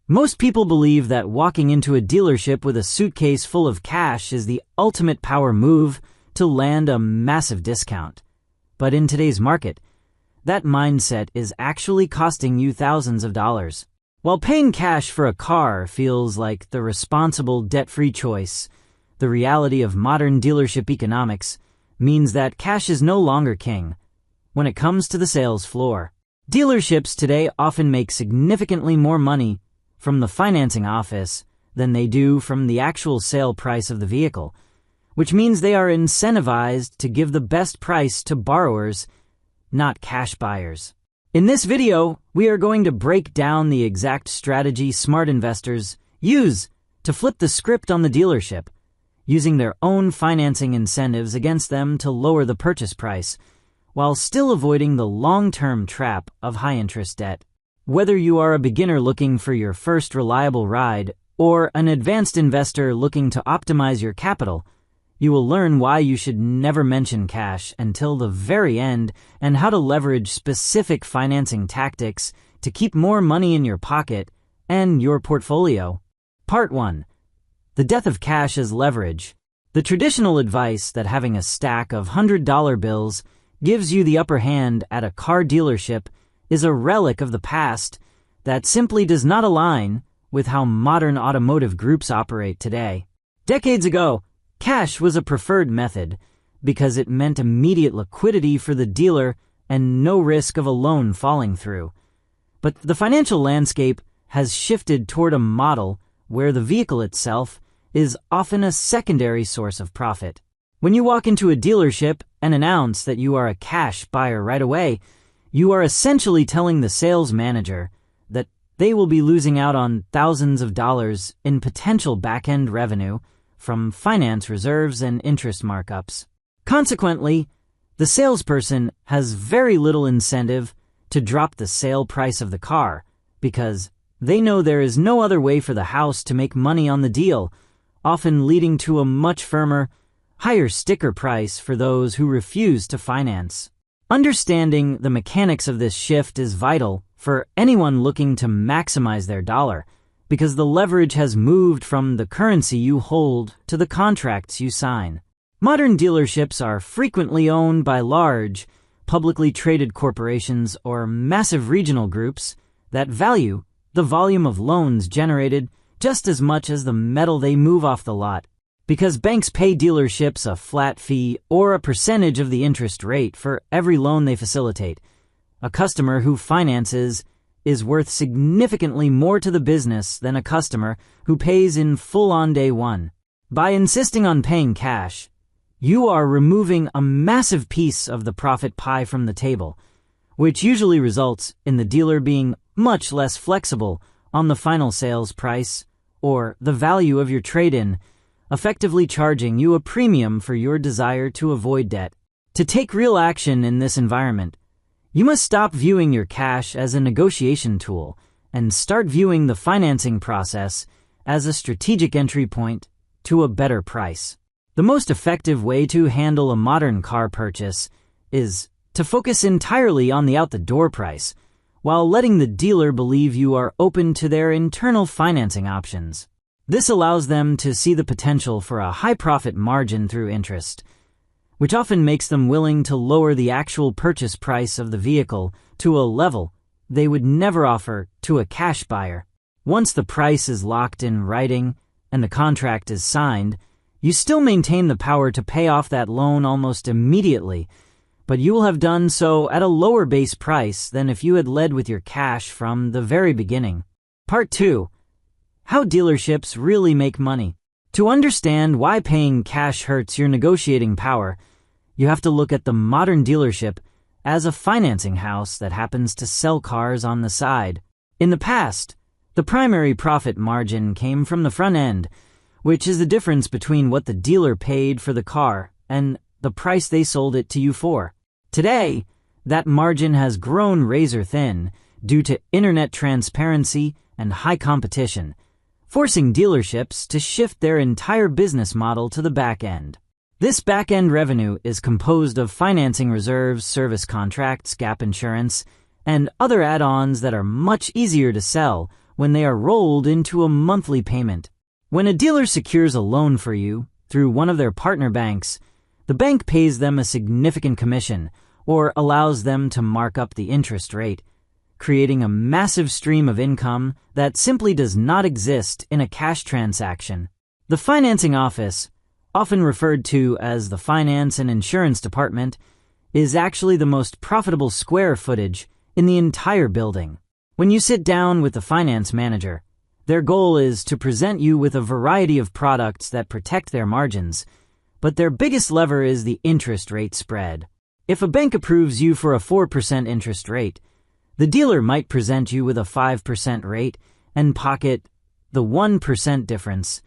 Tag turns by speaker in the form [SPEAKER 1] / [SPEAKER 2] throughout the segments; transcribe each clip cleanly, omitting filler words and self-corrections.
[SPEAKER 1] Most people believe that walking into a dealership with a suitcase full of cash is the ultimate power move to land a massive discount. But in today's market, that mindset is actually costing you thousands of dollars. While paying cash for a car feels like the responsible, debt-free choice, the reality of modern dealership economics means that cash is no longer king when it comes to the sales floor. Dealerships today often make significantly more money from the financing office than they do from the actual sale price of the vehicle, which means they are incentivized to give the best price to borrowers, not cash buyers. In this video, we are going to break down the exact strategy smart investors use to flip the script on the dealership, using their own financing incentives against them to lower the purchase price, while still avoiding the long-term trap of high-interest debt. Whether you are a beginner looking for your first reliable ride or an advanced investor looking to optimize your capital, you will learn why you should never mention cash until the very end and how to leverage specific financing tactics to keep more money in your pocket and your portfolio. Part 1. The death of cash as leverage. The traditional advice that having a stack of $100 bills gives you the upper hand at a car dealership is a relic of the past that simply does not align with how modern automotive groups operate today. Decades ago, cash was a preferred method because it meant immediate liquidity for the dealer and no risk of a loan falling through. But the financial landscape has shifted toward a model where the vehicle itself is often a secondary source of profit. When you walk into a dealership and announce that you are a cash buyer right away, you are essentially telling the sales manager that they will be losing out on thousands of dollars in potential back-end revenue from finance reserves and interest markups. Consequently, the salesperson has very little incentive to drop the sale price of the car because they know there is no other way for the house to make money on the deal, often leading to a much firmer, higher sticker price for those who refuse to finance. Understanding the mechanics of this shift is vital for anyone looking to maximize their dollar, because the leverage has moved from the currency you hold to the contracts you sign. Modern dealerships are frequently owned by large, publicly traded corporations or massive regional groups that value the volume of loans generated just as much as the metal they move off the lot. Because banks pay dealerships a flat fee or a percentage of the interest rate for every loan they facilitate, a customer who finances is worth significantly more to the business than a customer who pays in full on day one. By insisting on paying cash, you are removing a massive piece of the profit pie from the table, which usually results in the dealer being much less flexible on the final sales price or the value of your trade-in, effectively charging you a premium for your desire to avoid debt. To take real action in this environment, you must stop viewing your cash as a negotiation tool and start viewing the financing process as a strategic entry point to a better price. The most effective way to handle a modern car purchase is to focus entirely on the out-the-door price, while letting the dealer believe you are open to their internal financing options. This allows them to see the potential for a high profit margin through interest, which often makes them willing to lower the actual purchase price of the vehicle to a level they would never offer to a cash buyer. Once the price is locked in writing and the contract is signed, you still maintain the power to pay off that loan almost immediately, but you will have done so at a lower base price than if you had led with your cash from the very beginning. Part 2. How dealerships really make money. To understand why paying cash hurts your negotiating power, you have to look at the modern dealership as a financing house that happens to sell cars on the side. In the past, the primary profit margin came from the front end, which is the difference between what the dealer paid for the car and the price they sold it to you for. Today, that margin has grown razor thin due to internet transparency and high competition, forcing dealerships to shift their entire business model to the back end. This back-end revenue is composed of financing reserves, service contracts, gap insurance, and other add-ons that are much easier to sell when they are rolled into a monthly payment. When a dealer secures a loan for you through one of their partner banks, the bank pays them a significant commission or allows them to mark up the interest rate, creating a massive stream of income that simply does not exist in a cash transaction. The financing office, often referred to as the finance and insurance department, is actually the most profitable square footage in the entire building. When you sit down with the finance manager, their goal is to present you with a variety of products that protect their margins, but their biggest lever is the interest rate spread. If a bank approves you for a 4% interest rate, the dealer might present you with a 5% rate and pocket the 1% difference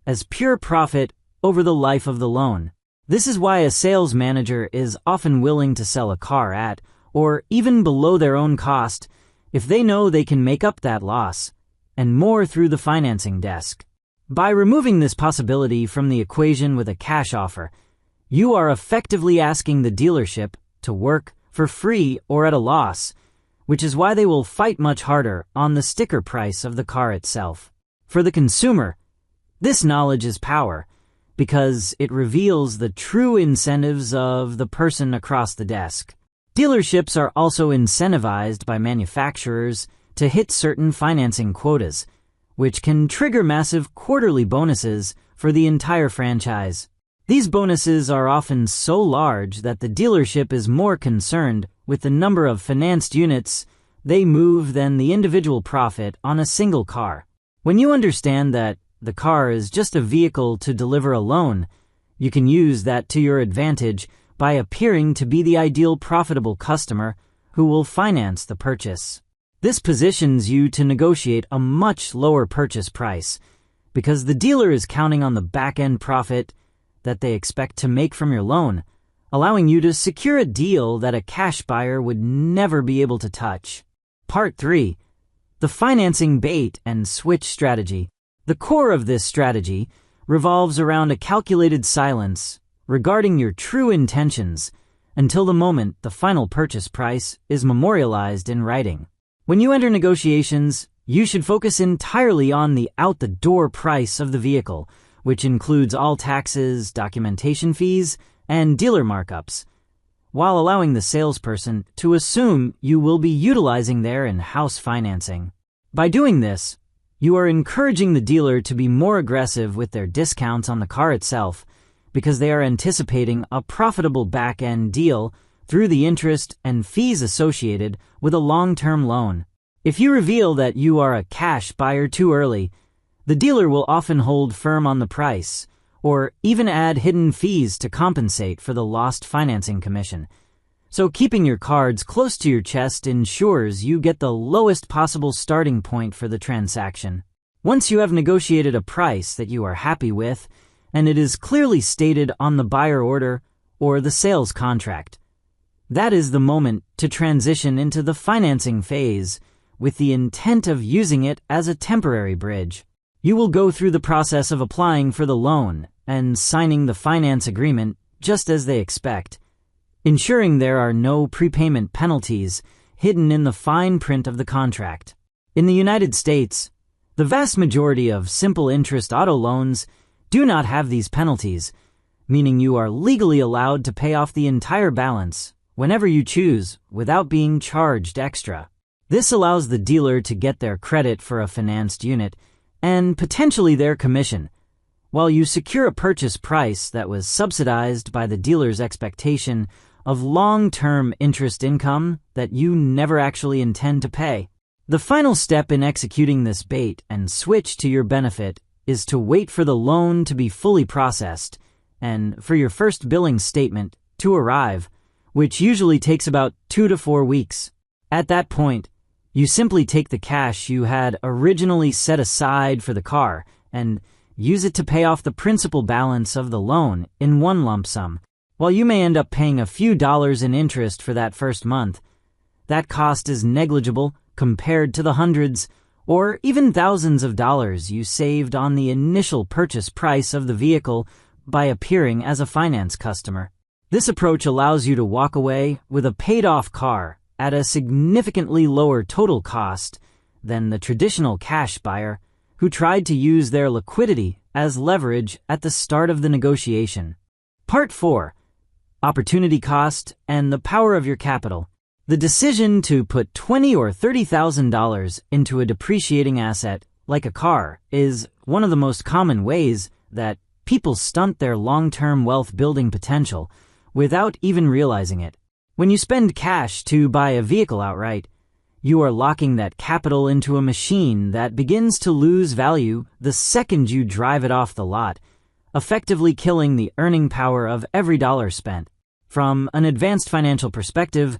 [SPEAKER 1] as pure profit over the life of the loan. This is why a sales manager is often willing to sell a car at, or even below their own cost, if they know they can make up that loss, and more through the financing desk. By removing this possibility from the equation with a cash offer, you are effectively asking the dealership to work for free or at a loss, which is why they will fight much harder on the sticker price of the car itself. For the consumer, this knowledge is power, because it reveals the true incentives of the person across the desk. Dealerships are also incentivized by manufacturers to hit certain financing quotas, which can trigger massive quarterly bonuses for the entire franchise. These bonuses are often so large that the dealership is more concerned with the number of financed units they move than the individual profit on a single car. When you understand that the car is just a vehicle to deliver a loan, you can use that to your advantage by appearing to be the ideal profitable customer who will finance the purchase. This positions you to negotiate a much lower purchase price because the dealer is counting on the back-end profit that they expect to make from your loan, allowing you to secure a deal that a cash buyer would never be able to touch. Part 3. The financing bait and switch strategy. The core of this strategy revolves around a calculated silence regarding your true intentions until the moment the final purchase price is memorialized in writing. When you enter negotiations, you should focus entirely on the out-the-door price of the vehicle, which includes all taxes, documentation fees, and dealer markups, while allowing the salesperson to assume you will be utilizing their in-house financing. By doing this, you are encouraging the dealer to be more aggressive with their discounts on the car itself because they are anticipating a profitable back-end deal through the interest and fees associated with a long-term loan. If you reveal that you are a cash buyer too early, the dealer will often hold firm on the price or even add hidden fees to compensate for the lost financing commission. So keeping your cards close to your chest ensures you get the lowest possible starting point for the transaction. Once you have negotiated a price that you are happy with, and it is clearly stated on the buyer order or the sales contract, that is the moment to transition into the financing phase with the intent of using it as a temporary bridge. You will go through the process of applying for the loan and signing the finance agreement just as they expect, ensuring there are no prepayment penalties hidden in the fine print of the contract. In the United States, the vast majority of simple interest auto loans do not have these penalties, meaning you are legally allowed to pay off the entire balance whenever you choose without being charged extra. This allows the dealer to get their credit for a financed unit and potentially their commission, while you secure a purchase price that was subsidized by the dealer's expectation of long-term interest income that you never actually intend to pay. The final step in executing this bait and switch to your benefit is to wait for the loan to be fully processed and for your first billing statement to arrive, which usually takes about 2 to 4 weeks. At that point, you simply take the cash you had originally set aside for the car and use it to pay off the principal balance of the loan in one lump sum. While you may end up paying a few dollars in interest for that first month, that cost is negligible compared to the hundreds or even thousands of dollars you saved on the initial purchase price of the vehicle by appearing as a finance customer. This approach allows you to walk away with a paid-off car at a significantly lower total cost than the traditional cash buyer who tried to use their liquidity as leverage at the start of the negotiation. Part 4. Opportunity cost and the power of your capital. The decision to put $20,000 or $30,000 into a depreciating asset, like a car, is one of the most common ways that people stunt their long-term wealth-building potential without even realizing it. When you spend cash to buy a vehicle outright, you are locking that capital into a machine that begins to lose value the second you drive it off the lot, effectively killing the earning power of every dollar spent. From an advanced financial perspective,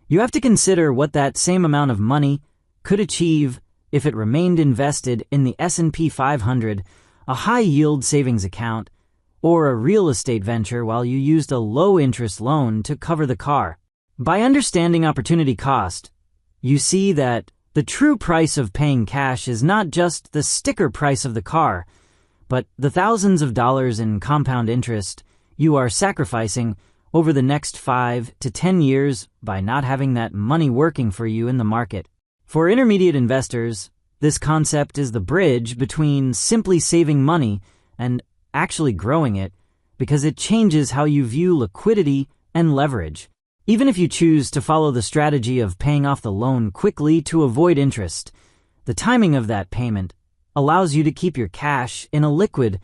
[SPEAKER 1] you have to consider what that same amount of money could achieve if it remained invested in the S&P 500, a high-yield savings account, or a real estate venture while you used a low-interest loan to cover the car. By understanding opportunity cost, you see that the true price of paying cash is not just the sticker price of the car, but the thousands of dollars in compound interest you are sacrificing over the next 5 to 10 years by not having that money working for you in the market. For intermediate investors, this concept is the bridge between simply saving money and actually growing it, because it changes how you view liquidity and leverage. Even if you choose to follow the strategy of paying off the loan quickly to avoid interest, the timing of that payment allows you to keep your cash in a liquid,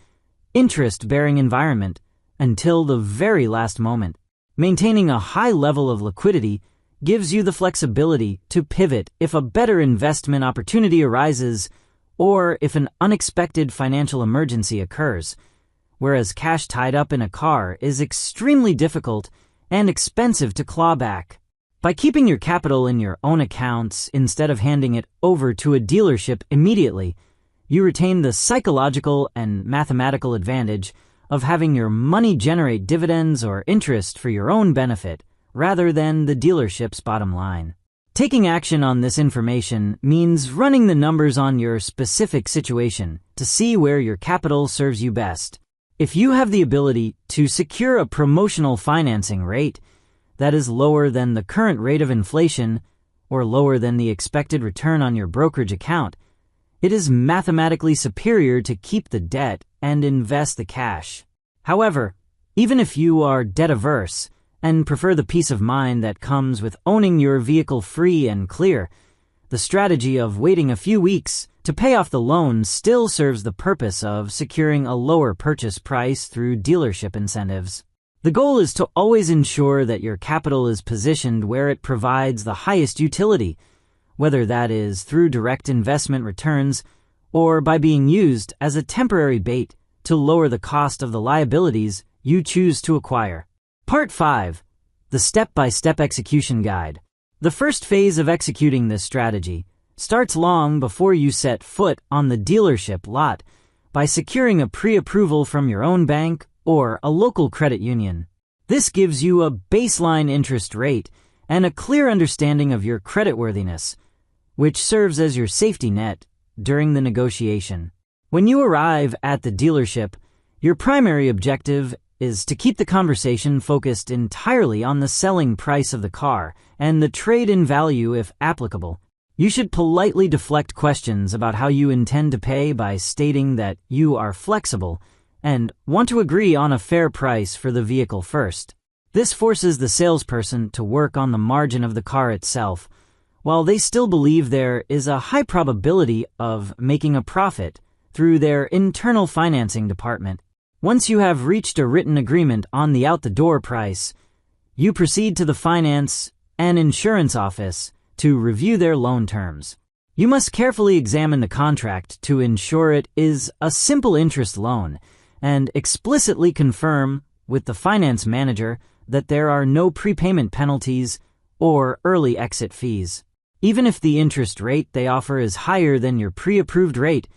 [SPEAKER 1] interest-bearing environment until the very last moment. Maintaining a high level of liquidity gives you the flexibility to pivot if a better investment opportunity arises or if an unexpected financial emergency occurs, whereas cash tied up in a car is extremely difficult and expensive to claw back. By keeping your capital in your own accounts instead of handing it over to a dealership immediately, you retain the psychological and mathematical advantage of having your money generate dividends or interest for your own benefit, rather than the dealership's bottom line. Taking action on this information means running the numbers on your specific situation to see where your capital serves you best. If you have the ability to secure a promotional financing rate that is lower than the current rate of inflation or lower than the expected return on your brokerage account, it is mathematically superior to keep the debt and invest the cash. However, even if you are debt-averse and prefer the peace of mind that comes with owning your vehicle free and clear, the strategy of waiting a few weeks to pay off the loan still serves the purpose of securing a lower purchase price through dealership incentives. The goal is to always ensure that your capital is positioned where it provides the highest utility, whether that is through direct investment returns or by being used as a temporary bait to lower the cost of the liabilities you choose to acquire. Part 5. The Step-by-Step Execution Guide. The first phase of executing this strategy starts long before you set foot on the dealership lot by securing a pre-approval from your own bank or a local credit union. This gives you a baseline interest rate and a clear understanding of your creditworthiness, which serves as your safety net during the negotiation. When you arrive at the dealership, your primary objective is to keep the conversation focused entirely on the selling price of the car and the trade-in value if applicable. You should politely deflect questions about how you intend to pay by stating that you are flexible and want to agree on a fair price for the vehicle first. This forces the salesperson to work on the margin of the car itself, while they still believe there is a high probability of making a profit through their internal financing department. Once you have reached a written agreement on the out-the-door price, you proceed to the finance and insurance office to review their loan terms. You must carefully examine the contract to ensure it is a simple interest loan and explicitly confirm with the finance manager that there are no prepayment penalties or early exit fees. Even if the interest rate they offer is higher than your pre-approved rate,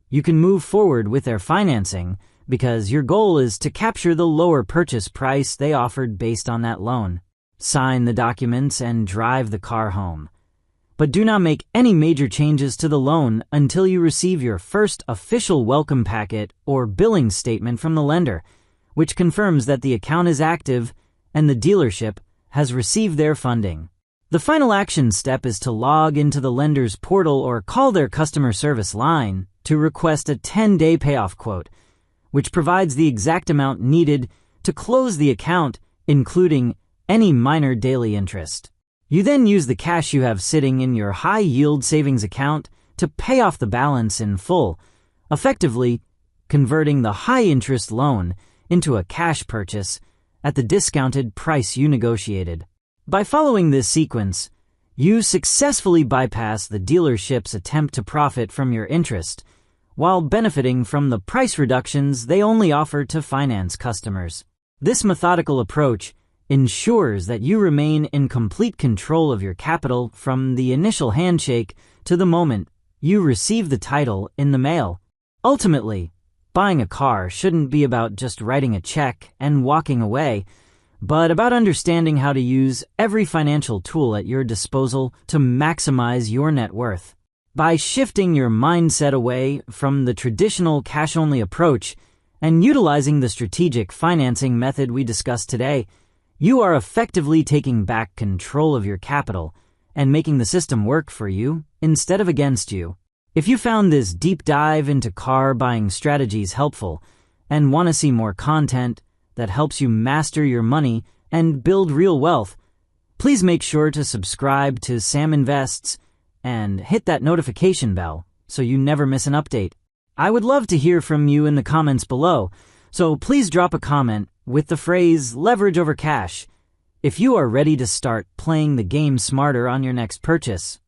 [SPEAKER 1] you can move forward with their financing because your goal is to capture the lower purchase price they offered based on that loan. Sign the documents and drive the car home. But do not make any major changes to the loan until you receive your first official welcome packet or billing statement from the lender, which confirms that the account is active and the dealership has received their funding. The final action step is to log into the lender's portal or call their customer service line to request a 10-day payoff quote, which provides the exact amount needed to close the account, including any minor daily interest. You then use the cash you have sitting in your high-yield savings account to pay off the balance in full, effectively converting the high-interest loan into a cash purchase at the discounted price you negotiated. By following this sequence, you successfully bypass the dealership's attempt to profit from your interest, while benefiting from the price reductions they only offer to finance customers. This methodical approach ensures that you remain in complete control of your capital from the initial handshake to the moment you receive the title in the mail. Ultimately, buying a car shouldn't be about just writing a check and walking away, but about understanding how to use every financial tool at your disposal to maximize your net worth. By shifting your mindset away from the traditional cash-only approach and utilizing the strategic financing method we discussed today, you are effectively taking back control of your capital and making the system work for you instead of against you. If you found this deep dive into car buying strategies helpful and want to see more content that helps you master your money and build real wealth, please make sure to subscribe to Sam Invests and hit that notification bell so you never miss an update. I would love to hear from you in the comments below, so please drop a comment with the phrase leverage over cash if you are ready to start playing the game smarter on your next purchase.